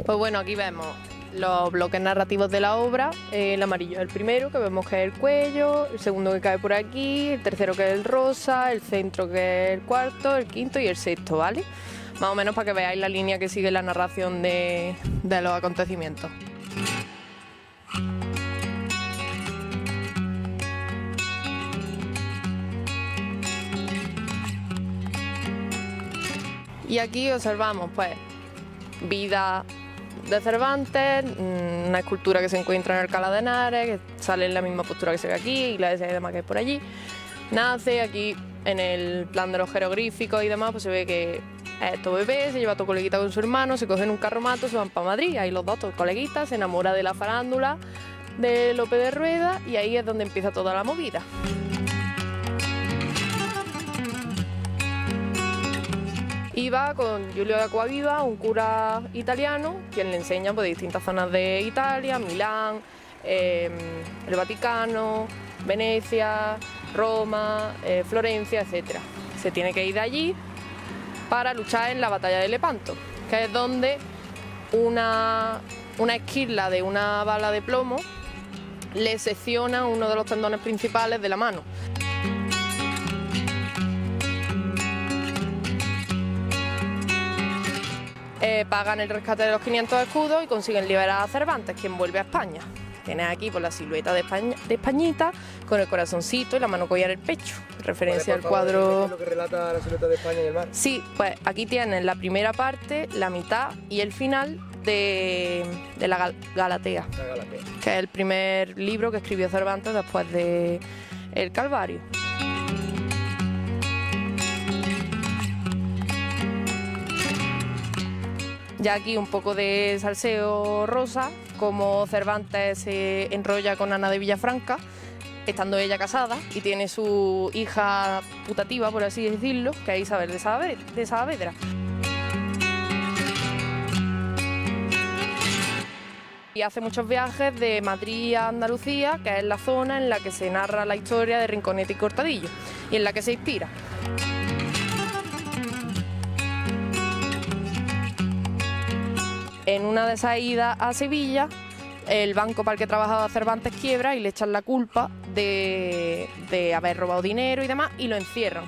Pues bueno, aquí vemos los bloques narrativos de la obra. El amarillo es el primero, que vemos que es el cuello, el segundo que cae por aquí, el tercero que es el rosa, el centro que es el cuarto, el quinto y el sexto, ¿vale? Más o menos para que veáis la línea que sigue la narración de los acontecimientos. Y aquí observamos, pues, vida de Cervantes, una escultura que se encuentra en Alcalá de Henares, que sale en la misma postura que se ve aquí, iglesia y demás que hay por allí. Nace aquí en el plan de los jeroglíficos y demás, pues se ve que es todo bebé, se lleva a tu coleguita con su hermano, se cogen un carromato, se van para Madrid, ahí los dos, todos coleguitas, se enamora de la farándula de Lope de Rueda y ahí es donde empieza toda la movida. Iba con Giulio de Acquaviva, un cura italiano, quien le enseña pues, distintas zonas de Italia, Milán, el Vaticano, Venecia, Roma, Florencia, etc. Se tiene que ir de allí para luchar en la batalla de Lepanto, que es donde una esquirla de una bala de plomo le secciona uno de los tendones principales de la mano. Pagan el rescate de los 500 escudos y consiguen liberar a Cervantes, quien vuelve a España. Tienes aquí por la silueta de Españita, con el corazoncito y la mano collar en el pecho, referencia al cuadro. ¿Es lo que relata la silueta de España y el mar? Sí, pues aquí tienes la primera parte, la mitad y el final de la Galatea, que es el primer libro que escribió Cervantes después de El Calvario. Ya aquí un poco de salseo rosa, como Cervantes se enrolla con Ana de Villafranca, estando ella casada, y tiene su hija putativa, por así decirlo, que es Isabel de Saavedra. Y hace muchos viajes de Madrid a Andalucía, que es la zona en la que se narra la historia de Rinconete y Cortadillo, y en la que se inspira. En una de esas idas a Sevilla, el banco para el que trabajaba Cervantes quiebra y le echan la culpa de haber robado dinero y demás y lo encierran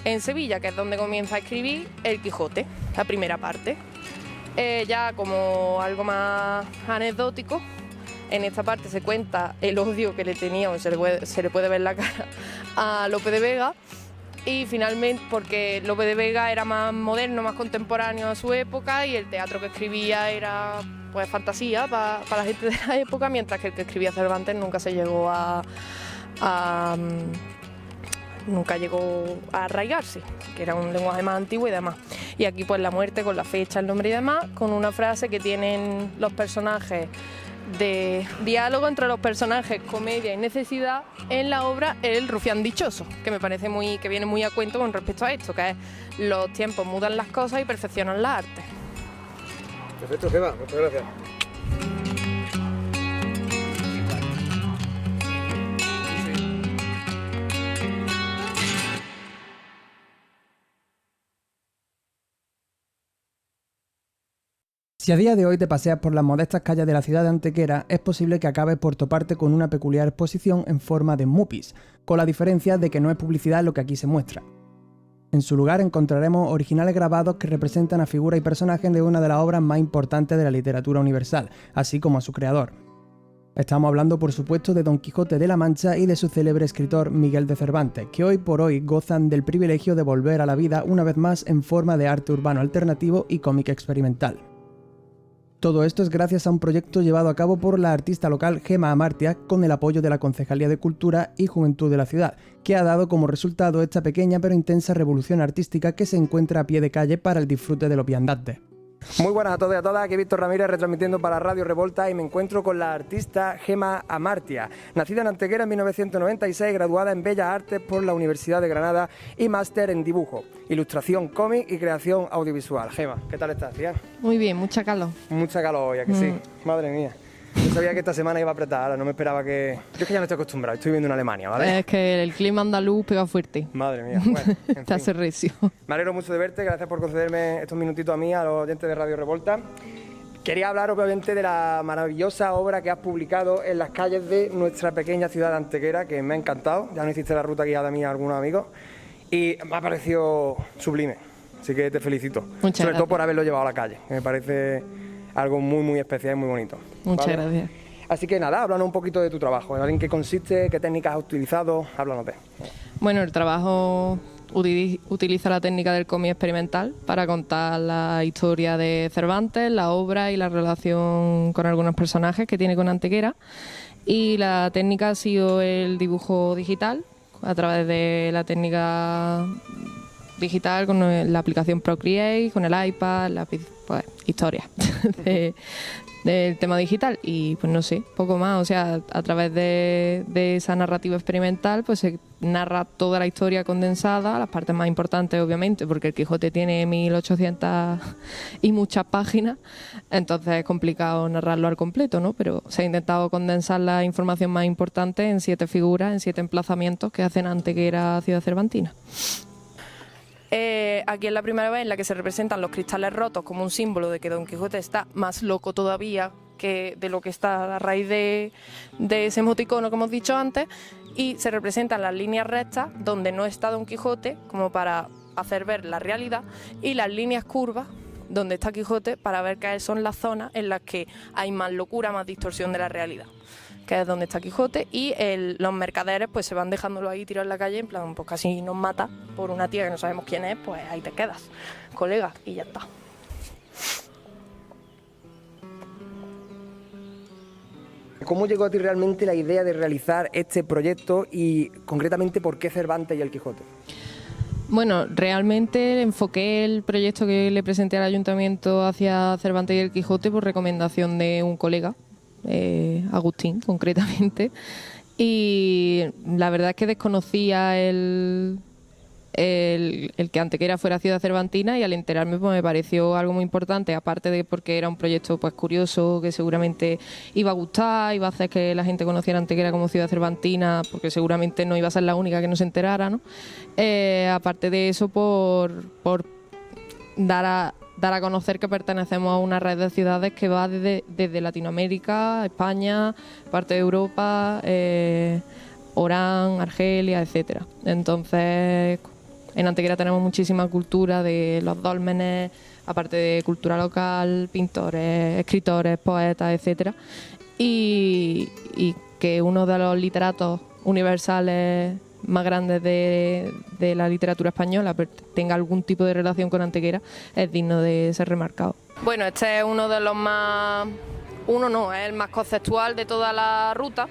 en Sevilla, que es donde comienza a escribir El Quijote, la primera parte. Ya como algo más anecdótico, en esta parte se cuenta el odio que le tenía, o se le puede ver la cara, a Lope de Vega. Y finalmente, porque Lope de Vega era más moderno, más contemporáneo a su época y el teatro que escribía era pues fantasía para la gente de la época, mientras que el que escribía Cervantes nunca se llegó nunca llegó a arraigarse, que era un lenguaje más antiguo y demás. Y aquí pues la muerte con la fecha, el nombre y demás, con una frase que tienen los personajes de diálogo entre los personajes, comedia y necesidad en la obra El rufián dichoso, que me parece que viene muy a cuento con respecto a esto, que es los tiempos mudan las cosas y perfeccionan las artes. Perfecto, Gema, muchas gracias. Si a día de hoy te paseas por las modestas calles de la ciudad de Antequera, es posible que acabes por toparte con una peculiar exposición en forma de mupis, con la diferencia de que no es publicidad lo que aquí se muestra. En su lugar encontraremos originales grabados que representan a figuras y personajes de una de las obras más importantes de la literatura universal, así como a su creador. Estamos hablando por supuesto de Don Quijote de la Mancha y de su célebre escritor Miguel de Cervantes, que hoy por hoy gozan del privilegio de volver a la vida una vez más en forma de arte urbano alternativo y cómic experimental. Todo esto es gracias a un proyecto llevado a cabo por la artista local Gema Amartya con el apoyo de la Concejalía de Cultura y Juventud de la ciudad, que ha dado como resultado esta pequeña pero intensa revolución artística que se encuentra a pie de calle para el disfrute de los viandantes. Muy buenas a todos y a todas, aquí Víctor Ramírez retransmitiendo para Radio Revolta y me encuentro con la artista Gema Amartya, nacida en Antequera en 1996, graduada en Bellas Artes por la Universidad de Granada y máster en dibujo, ilustración, cómic y creación audiovisual. Gema, ¿qué tal estás, tía? Muy bien, mucha calor. Mucha calor hoy, ¿a que sí? Madre mía. Yo sabía que esta semana iba a apretar, ahora no me esperaba que... Yo es que ya no estoy acostumbrado, estoy viviendo en Alemania, ¿vale? Es que el clima andaluz pega fuerte. Madre mía, bueno, en Te hace recio. Me alegro mucho de verte, gracias por concederme estos minutitos a mí, a los oyentes de Radio Revolta. quería hablar obviamente de la maravillosa obra que has publicado en las calles de nuestra pequeña ciudad de Antequera, que me ha encantado. Ya no hiciste la ruta guiada mía a algunos amigos y me ha parecido sublime, así que te felicito. Sobre todo por haberlo llevado a la calle, que me parece algo muy, muy especial y muy bonito. Muchas gracias. Así que nada, háblanos un poquito de tu trabajo, en qué consiste, qué técnicas has utilizado, háblanos de. Bueno, el trabajo utiliza la técnica del cómic experimental para contar la historia de Cervantes, la obra y la relación con algunos personajes que tiene con Antequera. Y la técnica ha sido el dibujo digital, a través de la técnica digital con la aplicación Procreate, con el iPad, pues, historias del tema digital. Y pues no sé, poco más. O sea, a través de esa narrativa experimental pues se narra toda la historia condensada, las partes más importantes obviamente, porque el Quijote tiene 1800 y muchas páginas, entonces es complicado narrarlo al completo, ¿no? Pero se ha intentado condensar la información más importante en 7 figuras, en 7 emplazamientos que hacen Antequera ciudad cervantina. Aquí es la primera vez en la que se representan los cristales rotos como un símbolo de que Don Quijote está más loco todavía que de lo que está a raíz de ese emoticono que hemos dicho antes, y se representan las líneas rectas donde no está Don Quijote como para hacer ver la realidad, y las líneas curvas donde está Quijote para ver que son las zonas en las que hay más locura, más distorsión de la realidad, que es donde está Quijote. Y los mercaderes pues se van dejándolo ahí tirado en la calle, en plan, pues casi nos mata por una tía que no sabemos quién es, pues ahí te quedas, colega, y ya está. ¿Cómo llegó a ti realmente la idea de realizar este proyecto y concretamente por qué Cervantes y el Quijote? Bueno, realmente enfoqué el proyecto que le presenté al ayuntamiento hacia Cervantes y el Quijote por recomendación de un colega, Agustín concretamente, y la verdad es que desconocía el que Antequera fuera ciudad cervantina, y al enterarme pues me pareció algo muy importante, aparte de porque era un proyecto pues curioso que seguramente iba a gustar, iba a hacer que la gente conociera Antequera como ciudad cervantina, porque seguramente no iba a ser la única que no se enterara, ¿no? Aparte de eso, por dar a conocer que pertenecemos a una red de ciudades que va desde Latinoamérica, España, parte de Europa, Orán, Argelia, etcétera. Entonces, en Antequera tenemos muchísima cultura de los dólmenes, aparte de cultura local, pintores, escritores, poetas, etcétera. Y que uno de los literatos universales más grandes de la literatura española tenga algún tipo de relación con Antequera es digno de ser remarcado. Bueno, este es uno de los más... es el más conceptual de toda la ruta,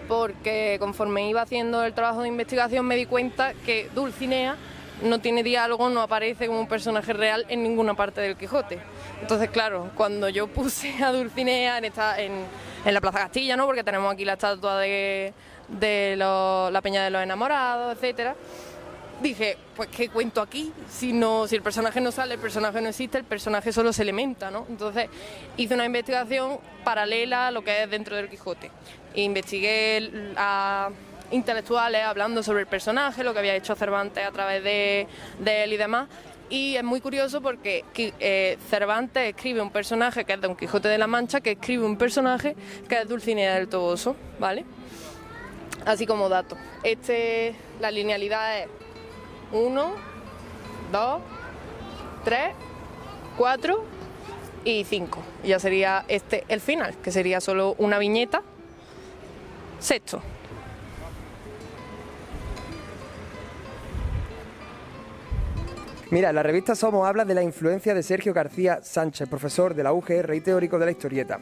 porque conforme iba haciendo el trabajo de investigación me di cuenta que Dulcinea no tiene diálogo, no aparece como un personaje real en ninguna parte del Quijote. Entonces, claro, cuando yo puse a Dulcinea en la Plaza Castilla, ¿no? Porque tenemos aquí la estatua de la Peña de los Enamorados, etcétera, dije, pues ¿qué cuento aquí? Si el personaje no sale, el personaje no existe, el personaje solo se elementa, ¿no? Entonces hice una investigación paralela a lo que es dentro del Quijote. Investigué a intelectuales hablando sobre el personaje, lo que había hecho Cervantes a través de él y demás. Y es muy curioso porque Cervantes escribe un personaje que es Don Quijote de la Mancha, que escribe un personaje que es Dulcinea del Toboso, ¿vale? Así como dato. La linealidad es 1, 2, 3, 4 y 5. Y ya sería el final, que sería solo una viñeta. Sexto. Mira, en la revista Somos habla de la influencia de Sergio García Sánchez, profesor de la UGR y teórico de la historieta.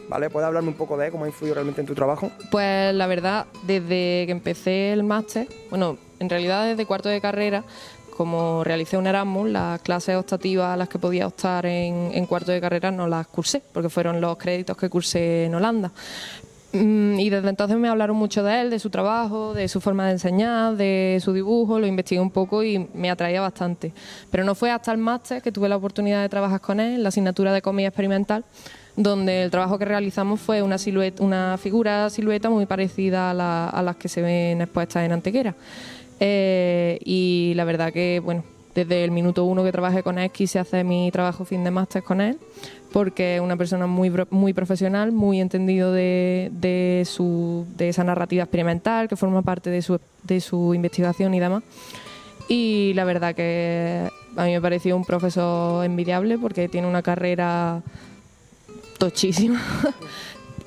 ¿Vale? ¿Puedes hablarme un poco de él, cómo ha influido realmente en tu trabajo? Pues la verdad, desde que empecé el máster, bueno, en realidad desde cuarto de carrera, como realicé un Erasmus, las clases optativas a las que podía optar en cuarto de carrera no las cursé, porque fueron los créditos que cursé en Holanda. Y desde entonces me hablaron mucho de él, de su trabajo, de su forma de enseñar, de su dibujo, lo investigué un poco y me atraía bastante. Pero no fue hasta el máster que tuve la oportunidad de trabajar con él, en la asignatura de cómic experimental, donde el trabajo que realizamos fue una figura silueta muy parecida a las que se ven expuestas en Antequera. Y la verdad que, bueno, desde el minuto 1 que trabajé con él quise hacer mi trabajo fin de máster con él, porque es una persona muy profesional, muy entendido de esa narrativa experimental que forma parte de su investigación y demás. Y la verdad que a mí me pareció un profesor envidiable porque tiene una carrera tochísima.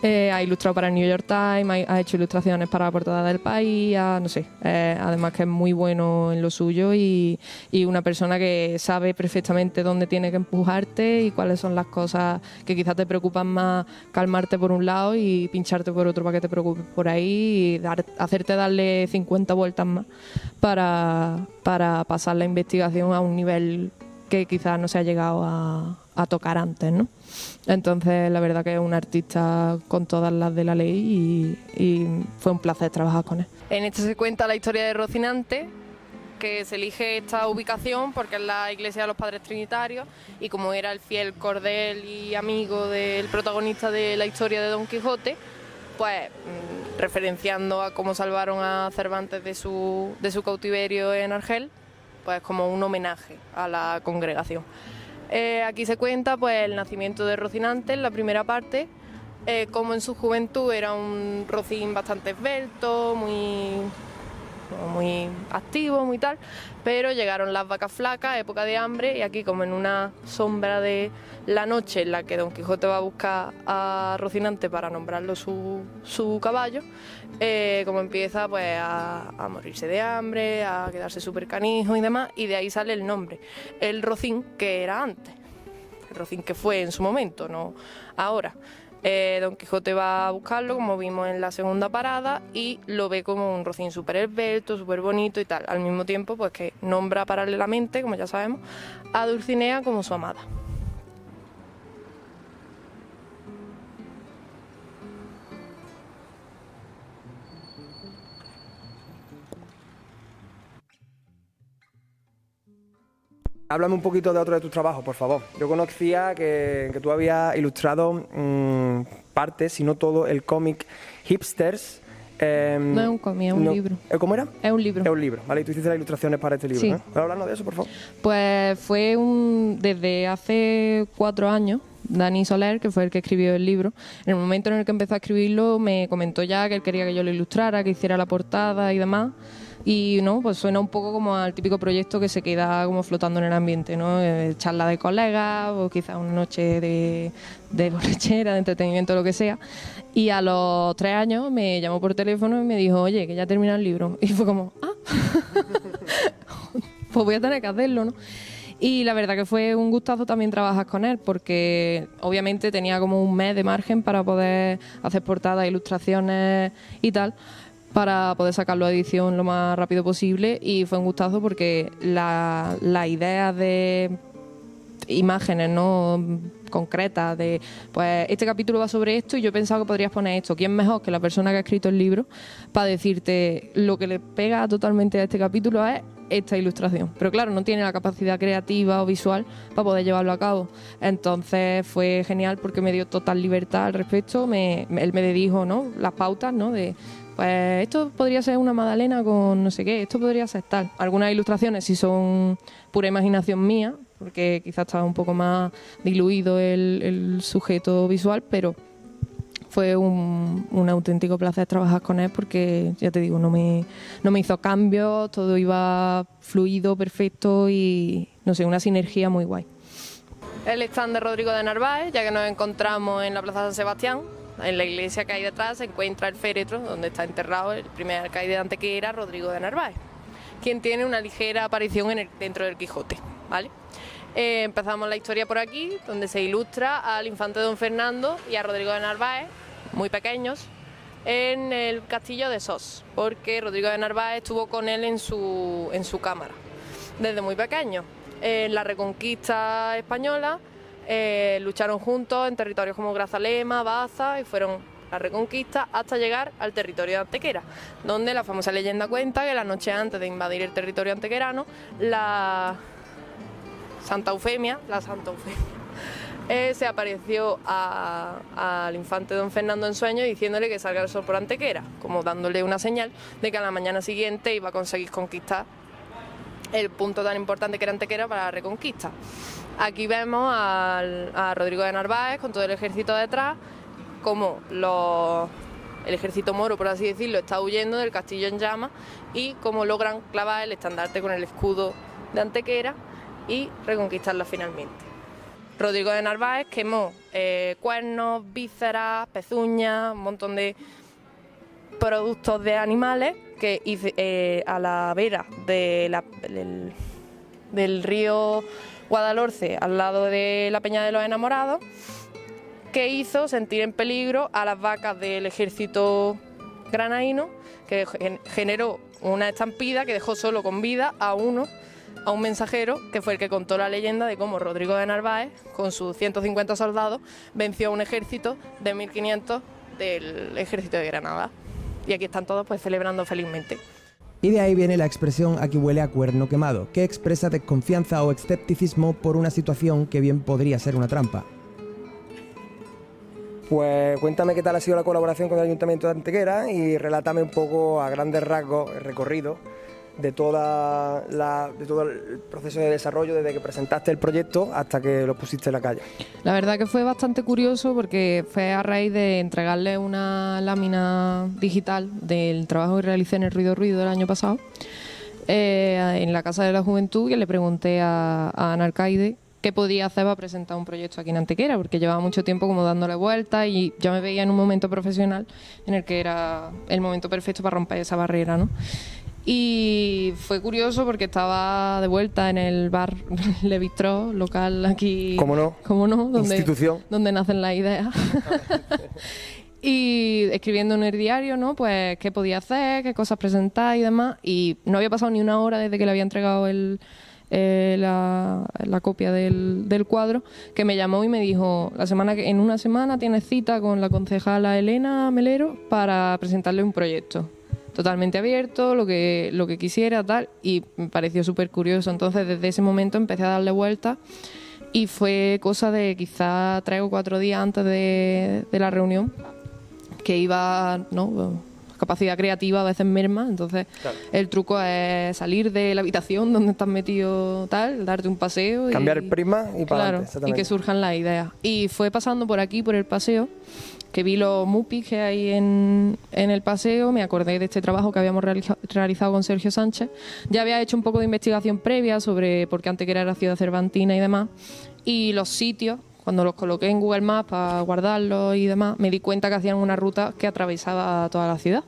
Ha ilustrado para el New York Times, ha hecho ilustraciones para la portada del País, no sé, además que es muy bueno en lo suyo y una persona que sabe perfectamente dónde tiene que empujarte y cuáles son las cosas que quizás te preocupan más, calmarte por un lado y pincharte por otro para que te preocupes por ahí y hacerte darle 50 vueltas más para pasar la investigación a un nivel que quizás no se ha llegado a tocar antes, ¿no? Entonces, la verdad que es un artista con todas las de la ley y fue un placer trabajar con él. En este se cuenta la historia de Rocinante, que se elige esta ubicación porque es la iglesia de los Padres Trinitarios y como era el fiel cordel y amigo del protagonista de la historia de Don Quijote, pues referenciando a cómo salvaron a Cervantes de su cautiverio en Argel, pues como un homenaje a la congregación. Aquí se cuenta pues el nacimiento de Rocinante en la primera parte, como en su juventud era un rocín bastante esbelto, muy activo, muy tal, pero llegaron las vacas flacas, época de hambre, y aquí como en una sombra de la noche en la que Don Quijote va a buscar a Rocinante para nombrarlo su caballo, como empieza pues a morirse de hambre, a quedarse súper canijo y demás, y de ahí sale el nombre, el rocín que era antes, el rocín que fue en su momento, no ahora. Don Quijote va a buscarlo, como vimos en la segunda parada, y lo ve como un rocín súper esbelto, súper bonito y tal, al mismo tiempo pues que nombra paralelamente, como ya sabemos, a Dulcinea como su amada. Háblame un poquito de otro de tus trabajos, por favor. Yo conocía que tú habías ilustrado parte, si no todo, el cómic Hipsters. No es un cómic, es un libro. ¿Cómo era? Es un libro. Es un libro, ¿vale? Y tú hiciste las ilustraciones para este libro, Sí. ¿no? ¿Puedes hablarnos de eso, por favor? Pues fue desde hace 4 años, Dani Soler, que fue el que escribió el libro, en el momento en el que empezó a escribirlo me comentó ya que él quería que yo lo ilustrara, que hiciera la portada y demás. Y no, pues suena un poco como al típico proyecto que se queda como flotando en el ambiente, ¿no? Charla de colegas o quizás una noche de borrachera, de entretenimiento, lo que sea. Y a los 3 años me llamó por teléfono y me dijo, oye, que ya termina el libro. Y fue como, pues voy a tener que hacerlo, ¿no? Y la verdad que fue un gustazo también trabajar con él, porque obviamente tenía como un mes de margen para poder hacer portadas, ilustraciones y tal, para poder sacarlo a edición lo más rápido posible, y fue un gustazo porque la idea de imágenes, ¿no?, concretas de, pues este capítulo va sobre esto y yo he pensado que podrías poner esto. ¿Quién mejor que la persona que ha escrito el libro para decirte lo que le pega totalmente a este capítulo es esta ilustración? Pero claro, no tiene la capacidad creativa o visual para poder llevarlo a cabo. Entonces fue genial porque me dio total libertad al respecto. Él me dijo, ¿no?, las pautas, ¿no?, de pues esto podría ser una magdalena con no sé qué, esto podría ser tal. Algunas ilustraciones sí son pura imaginación mía, porque quizás estaba un poco más diluido el sujeto visual, pero fue un auténtico placer trabajar con él porque, ya te digo, no me hizo cambios, todo iba fluido, perfecto y, no sé, una sinergia muy guay. El stand de Rodrigo de Narváez, ya que nos encontramos en la Plaza San Sebastián, en la iglesia que hay detrás se encuentra el féretro donde está enterrado el primer alcaide de Antequera, Rodrigo de Narváez, quien tiene una ligera aparición dentro del Quijote, ¿vale? Empezamos la historia por aquí, donde se ilustra al infante Don Fernando y a Rodrigo de Narváez, muy pequeños, en el castillo de Sos, porque Rodrigo de Narváez estuvo con él en su cámara desde muy pequeño. En la Reconquista española lucharon juntos en territorios como Grazalema, Baza, y fueron la Reconquista hasta llegar al territorio de Antequera, donde la famosa leyenda cuenta que la noche antes de invadir el territorio antequerano, la Santa Eufemia, se apareció al infante Don Fernando en sueño diciéndole que salga el sol por Antequera, como dándole una señal de que a la mañana siguiente iba a conseguir conquistar el punto tan importante que era Antequera para la Reconquista. Aquí vemos a Rodrigo de Narváez con todo el ejército detrás, como el ejército moro, por así decirlo, está huyendo del castillo en llamas y cómo logran clavar el estandarte con el escudo de Antequera y reconquistarla finalmente. Rodrigo de Narváez quemó cuernos, vísceras, pezuñas, un montón de productos de animales que a la vera del río Guadalhorce, al lado de la Peña de los Enamorados, que hizo sentir en peligro a las vacas del ejército granaíno, que generó una estampida que dejó solo con vida a un mensajero, que fue el que contó la leyenda de cómo Rodrigo de Narváez, con sus 150 soldados, venció a un ejército de 1500 del ejército de Granada. Y aquí están todos pues celebrando felizmente. Y de ahí viene la expresión "aquí huele a cuerno quemado", que expresa desconfianza o escepticismo por una situación que bien podría ser una trampa. Pues cuéntame qué tal ha sido la colaboración con el Ayuntamiento de Antequera y relátame un poco a grandes rasgos el recorrido de todo el proceso de desarrollo desde que presentaste el proyecto hasta que lo pusiste en la calle. La verdad que fue bastante curioso porque fue a raíz de entregarle una lámina digital del trabajo que realicé en el Ruido del año pasado en la Casa de la Juventud, que le pregunté a Ana Alcaide qué podía hacer para presentar un proyecto aquí en Antequera, porque llevaba mucho tiempo como dándole vueltas y yo me veía en un momento profesional en el que era el momento perfecto para romper esa barrera, ¿no? Y fue curioso porque estaba de vuelta en el bar Le Bistrot, local aquí. ¿Cómo no? ¿Cómo no? Institución. Donde nacen las ideas. Y escribiendo en el diario, ¿no? Pues qué podía hacer, qué cosas presentar y demás. Y no había pasado ni una hora desde que le había entregado la copia del cuadro, que me llamó y me dijo: en una semana tienes cita con la concejala Elena Melero para presentarle un proyecto totalmente abierto, lo que quisiera, tal, y me pareció súper curioso. Entonces, desde ese momento empecé a darle vueltas y fue cosa de quizá 3 o 4 días antes de la reunión, que iba, ¿no?, capacidad creativa a veces merma, entonces claro, el truco es salir de la habitación donde estás metido, tal, darte un paseo, cambiar el prisma y para claro, adelante, y que surjan las ideas. Y fue pasando por aquí, por el paseo, que vi los mupis que hay en el paseo, me acordé de este trabajo que habíamos realizado con Sergio Sánchez. Ya había hecho un poco de investigación previa sobre por qué Antequera era ciudad cervantina y demás, y los sitios, cuando los coloqué en Google Maps para guardarlos y demás, me di cuenta que hacían una ruta que atravesaba toda la ciudad,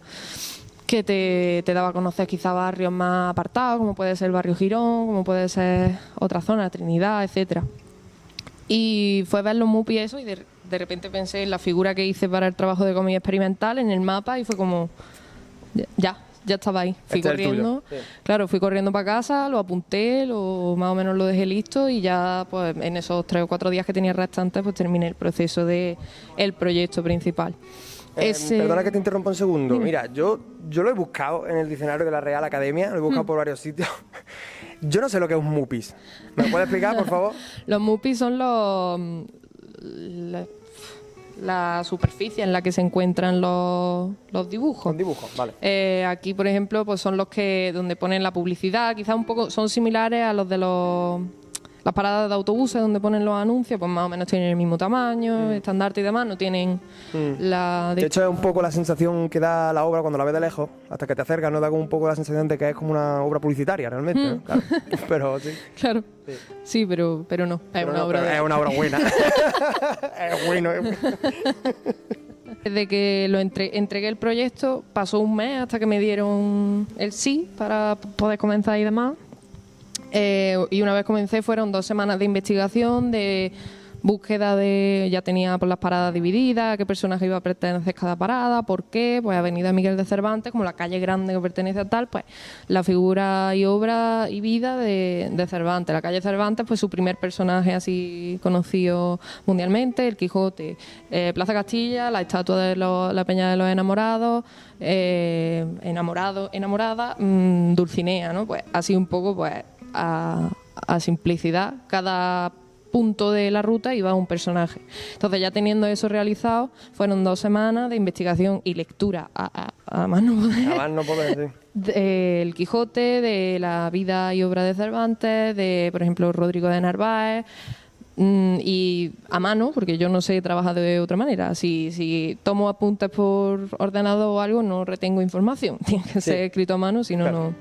que te daba a conocer quizá barrios más apartados, como puede ser el barrio Girón, como puede ser otra zona, Trinidad, etcétera. Y fue ver los MUPI y eso, y de repente pensé en la figura que hice para el trabajo de cómic experimental en el mapa, y fue como, ya estaba ahí. Fui corriendo, sí. Claro, fui corriendo para casa, lo apunté, más o menos lo dejé listo, y ya pues en esos 3 o 4 días que tenía restantes pues terminé el proceso del proyecto principal. Perdona que te interrumpa un segundo. Dime. Mira, yo lo he buscado en el diccionario de la Real Academia, lo he buscado por varios sitios. Yo no sé lo que es un MUPIs. ¿Me lo puedes explicar, por favor? Los MUPIs son la superficie en la que se encuentran los dibujos. Los dibujos, vale. Aquí, por ejemplo, pues son los que donde ponen la publicidad, quizás un poco son similares a los de las paradas de autobuses donde ponen los anuncios, pues más o menos tienen el mismo tamaño, estandarte y demás, no tienen la... De hecho, es un poco la sensación que da la obra cuando la ves de lejos, hasta que te acercas, ¿no? Da como un poco la sensación de que es como una obra publicitaria, realmente, ¿no? Claro. Pero sí. Claro. Sí, pero no. Es una obra es una obra buena. Es bueno. Desde que lo entregué el proyecto, pasó un mes hasta que me dieron el sí para poder comenzar y demás. Y una vez comencé fueron 2 semanas de investigación, de búsqueda ya tenía por las paradas divididas, a qué personaje iba a pertenecer cada parada, por qué, pues Avenida Miguel de Cervantes, como la calle grande que pertenece a tal, pues la figura y obra y vida de Cervantes. La calle Cervantes, pues su primer personaje así conocido mundialmente, el Quijote. Plaza Castilla, la estatua de la Peña de los Enamorados, enamorada, Dulcinea, ¿no? Pues así un poco, pues a simplicidad. Cada punto de la ruta iba un personaje. Entonces, ya teniendo eso realizado, fueron 2 semanas de investigación y lectura a más no poder. A más no poder, sí. Del Quijote, de la vida y obra de Cervantes, de, por ejemplo, Rodrigo de Narváez, y a mano, porque yo no sé trabajar de otra manera. Si tomo apuntes por ordenador o algo, no retengo información. Tiene que ser escrito a mano, si no, claro. no.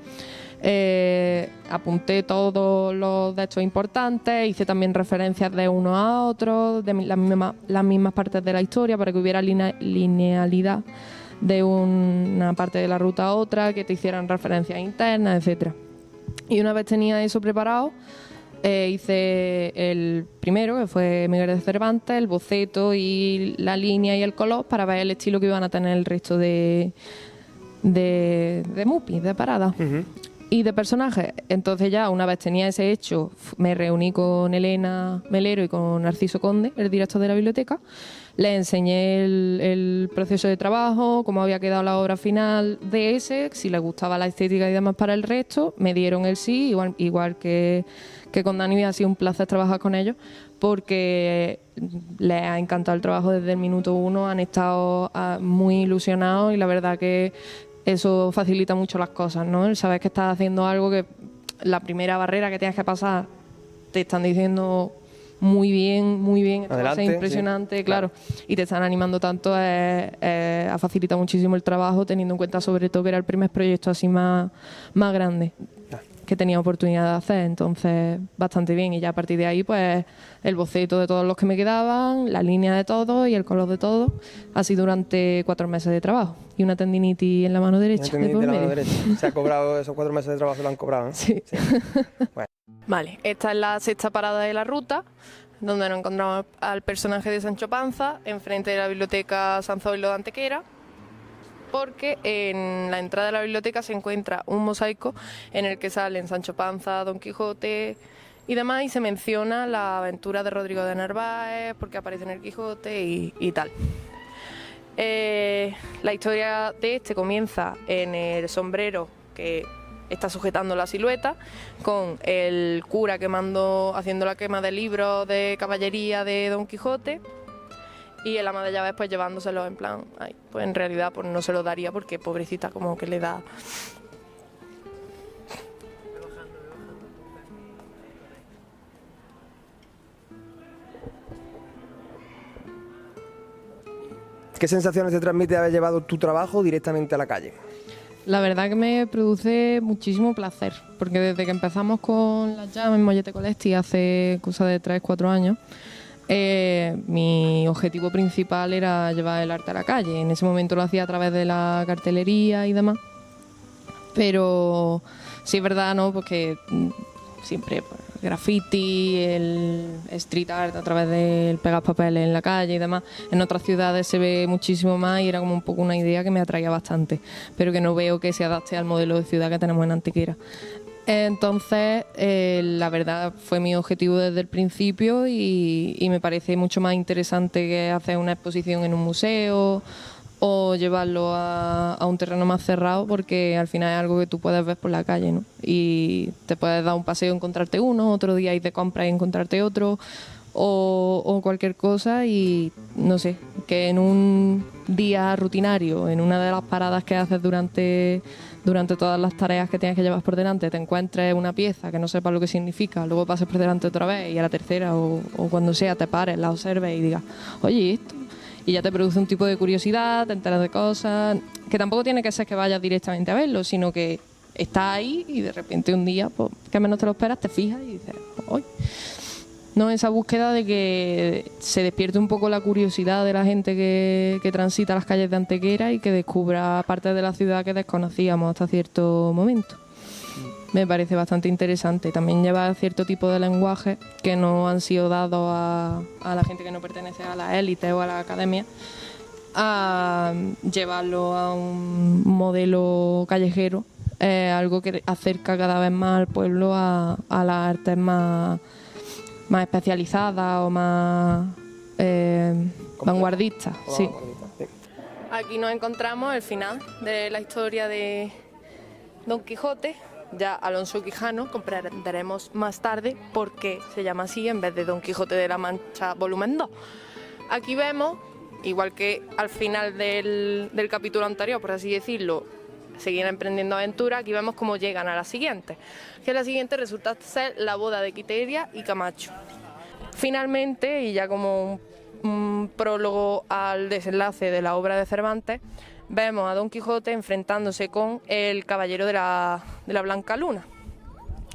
Apunté todos los datos importantes, hice también referencias de uno a otro, de las mismas partes de la historia, para que hubiera linealidad de una parte de la ruta a otra, que te hicieran referencias internas, etcétera. Y una vez tenía eso preparado, hice el primero, que fue Miguel de Cervantes, el boceto y la línea y el color, para ver el estilo que iban a tener el resto de Mupi, de parada. Uh-huh. Y de personajes. Entonces, ya una vez tenía ese hecho, me reuní con Elena Melero y con Narciso Conde, el director de la biblioteca. Le enseñé el proceso de trabajo, cómo había quedado la obra final de ese, si les gustaba la estética y demás para el resto. Me dieron el sí, igual que con Dani, ha sido un placer trabajar con ellos, porque les ha encantado el trabajo desde el minuto 1, han estado muy ilusionados, y la verdad que eso facilita mucho las cosas, ¿no? El saber que estás haciendo algo que la primera barrera que tienes que pasar te están diciendo muy bien, esto va a ser impresionante, sí, claro. Y te están animando tanto, ha facilitado muchísimo el trabajo, teniendo en cuenta sobre todo que era el primer proyecto así más grande que tenía oportunidad de hacer, entonces bastante bien. Y ya a partir de ahí, pues el boceto de todos los que me quedaban, la línea de todos y el color de todos, así durante 4 meses de trabajo. Y una tendinitis en la mano derecha. Se ha cobrado esos 4 meses de trabajo, se lo han cobrado, ¿eh? Sí. Bueno. Vale, esta es la 6ª parada de la ruta, donde nos encontramos al personaje de Sancho Panza, enfrente de la biblioteca San Zoilo de Antequera, porque en la entrada de la biblioteca se encuentra un mosaico en el que salen Sancho Panza, Don Quijote y demás, y se menciona la aventura de Rodrigo de Narváez, porque aparece en el Quijote y tal. La historia de este comienza en el sombrero que está sujetando la silueta, con el cura haciendo la quema de libros de caballería de Don Quijote, y el ama de llaves pues llevándoselos en plan, ay, pues en realidad pues no se lo daría porque pobrecita como que le da. ¿Qué sensaciones te transmite haber llevado tu trabajo directamente a la calle? La verdad que me produce muchísimo placer, porque desde que empezamos con las llaves en Mollete Colesti hace cosa de 3-4 años, mi objetivo principal era llevar el arte a la calle. En ese momento lo hacía a través de la cartelería y demás, pero sí es verdad, ¿no? Porque siempre pues, graffiti, el street art a través del pegar papeles en la calle y demás. En otras ciudades se ve muchísimo más y era como un poco una idea que me atraía bastante, pero que no veo que se adapte al modelo de ciudad que tenemos en Antequera. Entonces, la verdad fue mi objetivo desde el principio y me parece mucho más interesante que hacer una exposición en un museo o llevarlo a un terreno más cerrado, porque al final es algo que tú puedes ver por la calle, ¿no? Y te puedes dar un paseo y encontrarte uno, otro día ir de compra y encontrarte otro, o cualquier cosa, y no sé, que en un día rutinario, en una de las paradas que haces durante todas las tareas que tienes que llevar por delante, te encuentres una pieza que no sepas lo que significa, luego pases por delante otra vez y a la tercera o cuando sea te pares, la observes y digas, oye, ¿esto? Y ya te produce un tipo de curiosidad, te enteras de cosas, que tampoco tiene que ser que vayas directamente a verlo, sino que estás ahí y de repente un día, pues, que menos te lo esperas, te fijas y dices, ¡ay! No, esa búsqueda de que se despierte un poco la curiosidad de la gente que transita las calles de Antequera y que descubra partes de la ciudad que desconocíamos hasta cierto momento. Me parece bastante interesante. También lleva cierto tipo de lenguaje que no han sido dados a la gente que no pertenece a la élite o a la academia, a llevarlo a un modelo callejero, algo que acerca cada vez más al pueblo a las artes más especializadas o más vanguardistas. Sí. Aquí nos encontramos el final de la historia de Don Quijote, Ya Alonso Quijano comprenderemos más tarde por qué se llama así en vez de Don Quijote de la Mancha volumen 2. Aquí vemos, igual que al final del capítulo anterior, por así decirlo, seguir emprendiendo aventuras, aquí vemos cómo llegan a la siguiente, que la siguiente resulta ser la boda de Quiteria y Camacho. Finalmente, y ya como un prólogo al desenlace de la obra de Cervantes, vemos a Don Quijote enfrentándose con el caballero de la Blanca Luna,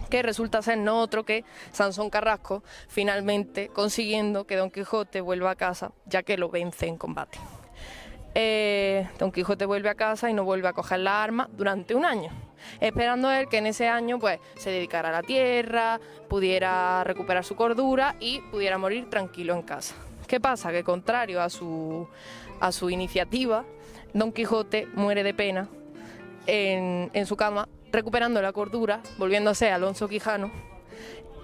que resulta ser no otro que Sansón Carrasco, finalmente consiguiendo que Don Quijote vuelva a casa, ya que lo vence en combate. Don Quijote vuelve a casa y no vuelve a coger la arma durante un año, esperando él que en ese año pues se dedicara a la tierra, pudiera recuperar su cordura y pudiera morir tranquilo en casa. ¿Qué pasa? Que contrario a su iniciativa, Don Quijote muere de pena en su cama, recuperando la cordura, volviéndose a Alonso Quijano,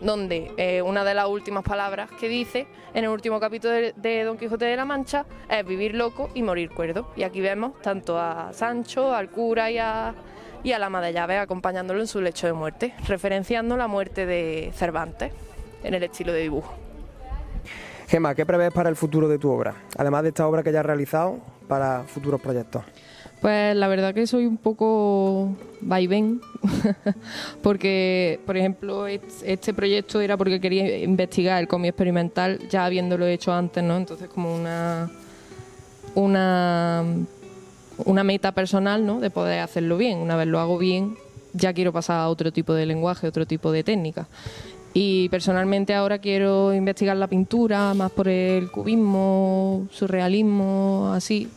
donde una de las últimas palabras que dice en el último capítulo de Don Quijote de la Mancha es vivir loco y morir cuerdo. Y aquí vemos tanto a Sancho, al cura y a la ama de llaves acompañándolo en su lecho de muerte, referenciando la muerte de Cervantes en el estilo de dibujo. Gemma, ¿qué prevés para el futuro de tu obra? Además de esta obra que ya has realizado, para futuros proyectos. Pues la verdad que soy un poco vaivén, porque, por ejemplo, este proyecto era porque quería investigar el cómic experimental, ya habiéndolo hecho antes, ¿no? Entonces como una meta personal, ¿no? De poder hacerlo bien. Una vez lo hago bien, ya quiero pasar a otro tipo de lenguaje, otro tipo de técnica. Y personalmente ahora quiero investigar la pintura, más por el cubismo, surrealismo, así.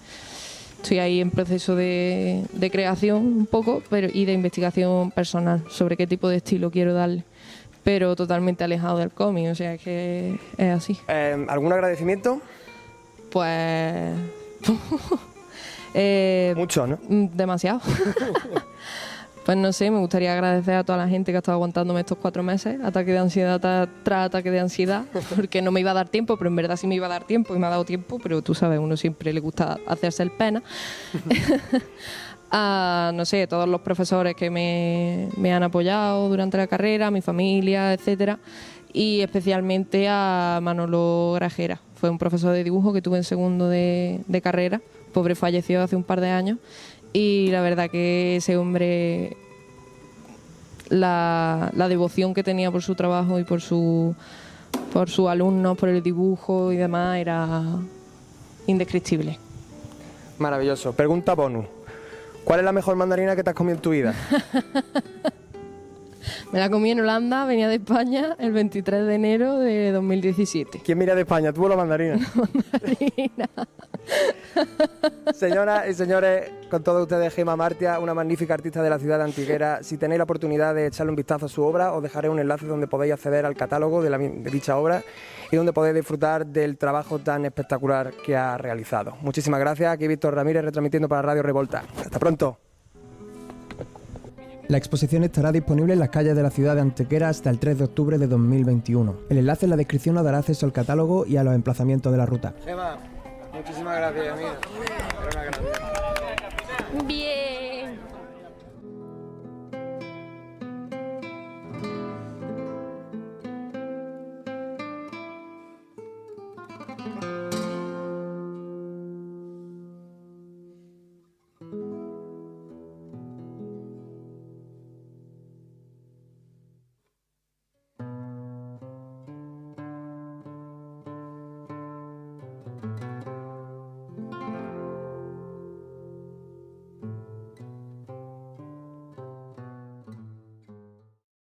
Estoy ahí en proceso de creación un poco, y de investigación personal sobre qué tipo de estilo quiero darle, pero totalmente alejado del cómic, o sea, es que es así. ¿Algún agradecimiento? Pues... Mucho, ¿no? Demasiado. Pues no sé, me gustaría agradecer a toda la gente que ha estado aguantándome estos 4 meses, ataque de ansiedad tras ataque de ansiedad, porque no me iba a dar tiempo, pero en verdad sí me iba a dar tiempo y me ha dado tiempo, pero tú sabes, uno siempre le gusta hacerse el pena. A, no sé, todos los profesores que me han apoyado durante la carrera, mi familia, etcétera, y especialmente a Manolo Grajera. Fue un profesor de dibujo que tuve en segundo de carrera, pobre falleció hace un par de años. Y la verdad que ese hombre, la devoción que tenía por su trabajo y por sus alumnos, por el dibujo y demás, era indescriptible. Maravilloso. Pregunta bonus. ¿Cuál es la mejor mandarina que te has comido en tu vida? Me la comí en Holanda, venía de España el 23 de enero de 2017. ¿Quién mira de España? ¿Tú o la mandarina? Mandarina. Señoras y señores, con todos ustedes, Gemma Martia, una magnífica artista de la ciudad de Antequera. Si tenéis la oportunidad de echarle un vistazo a su obra, os dejaré un enlace donde podéis acceder al catálogo de dicha obra y donde podéis disfrutar del trabajo tan espectacular que ha realizado. Muchísimas gracias. Aquí Víctor Ramírez retransmitiendo para Radio Revolta. Hasta pronto. La exposición estará disponible en las calles de la ciudad de Antequera hasta el 3 de octubre de 2021. El enlace en la descripción os dará acceso al catálogo y a los emplazamientos de la ruta. Gemma, muchísimas gracias, amiga. Bien.